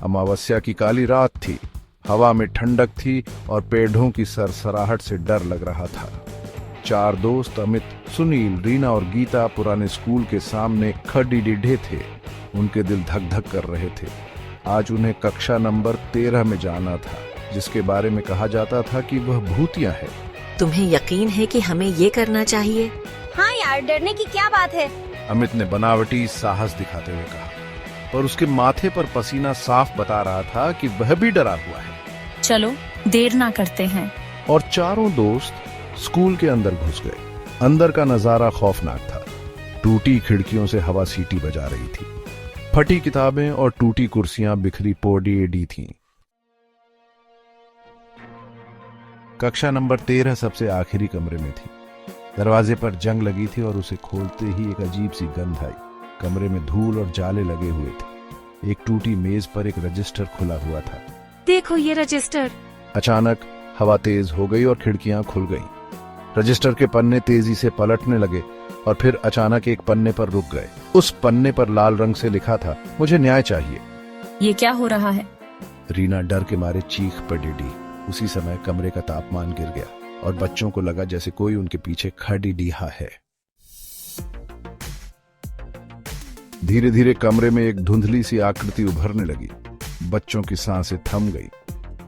अमावस्या की काली रात थी। हवा में ठंडक थी और पेड़ों की सरसराहट से डर लग रहा था। चार दोस्त अमित, सुनील, रीना और गीता पुराने स्कूल के सामने खड़े थे। उनके दिल धक धक कर रहे थे। आज उन्हें कक्षा नंबर 13 में जाना था, जिसके बारे में कहा जाता था कि वह भूतिया है। तुम्हें यकीन है कि हमें ये करना चाहिए? हाँ यार, डरने की क्या बात है। अमित ने बनावटी साहस दिखाते हुए कहा, पर उसके माथे पर पसीना साफ बता रहा था कि वह भी डरा हुआ है। चलो देर ना करते हैं। और चारों दोस्त स्कूल के अंदर घुस गए। अंदर का नजारा खौफनाक था। टूटी खिड़कियों से हवा सीटी बजा रही थी। फटी किताबें और टूटी कुर्सियां बिखरी पड़ी थीं। कक्षा नंबर 13 सबसे आखिरी कमरे में थी। दरवाजे पर जंग लगी थी और उसे खोलते ही एक अजीब सी गंध आई। कमरे में धूल और जाले लगे हुए थे। एक टूटी मेज पर एक रजिस्टर खुला हुआ था। देखो ये रजिस्टर। अचानक हवा तेज हो गई और खिड़कियां खुल गईं। रजिस्टर के पन्ने तेजी से पलटने लगे और फिर अचानक एक पन्ने पर रुक गए। उस पन्ने पर लाल रंग से लिखा था, मुझे न्याय चाहिए। ये क्या हो रहा है? रीना डर के मारे चीख पड़ी। उसी समय कमरे का तापमान गिर गया और बच्चों को लगा जैसे कोई उनके पीछे खड़ी है। धीरे धीरे कमरे में एक धुंधली सी आकृति उभरने लगी। बच्चों की सांसें थम गई।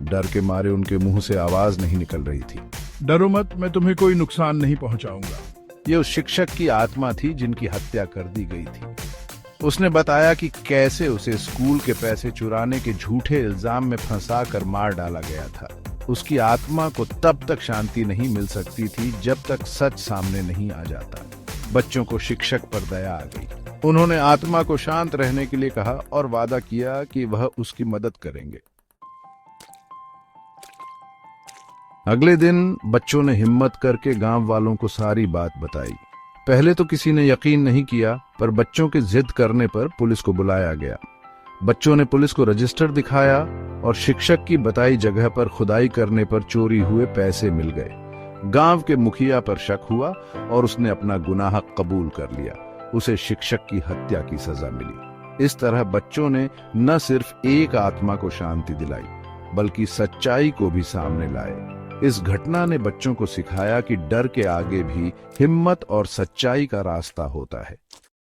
डर के मारे उनके मुंह से आवाज नहीं निकल रही थी। डरो मत, मैं तुम्हें कोई नुकसान नहीं पहुंचाऊंगा। ये उस शिक्षक की आत्मा थी जिनकी हत्या कर दी गई थी। उसने बताया कि कैसे उसे स्कूल के पैसे चुराने के झूठे इल्जाम में फंसाकर मार डाला गया था। उसकी आत्मा को तब तक शांति नहीं मिल सकती थी जब तक सच सामने नहीं आ जाता। बच्चों को शिक्षक पर दया आ गई। उन्होंने आत्मा को शांत रहने के लिए कहा और वादा किया कि वह उसकी मदद करेंगे। अगले दिन बच्चों ने हिम्मत करके गांव वालों को सारी बात बताई। पहले तो किसी ने यकीन नहीं किया, पर बच्चों के जिद करने पर पुलिस को बुलाया गया। बच्चों ने पुलिस को रजिस्टर दिखाया और शिक्षक की बताई जगह पर खुदाई करने पर चोरी हुए पैसे मिल गए। गांव के मुखिया पर शक हुआ और उसने अपना गुनाह कबूल कर लिया। उसे शिक्षक की हत्या की सजा मिली। इस तरह बच्चों ने न सिर्फ एक आत्मा को शांति दिलाई, बल्कि सच्चाई को भी सामने लाए। इस घटना ने बच्चों को सिखाया कि डर के आगे भी हिम्मत और सच्चाई का रास्ता होता है।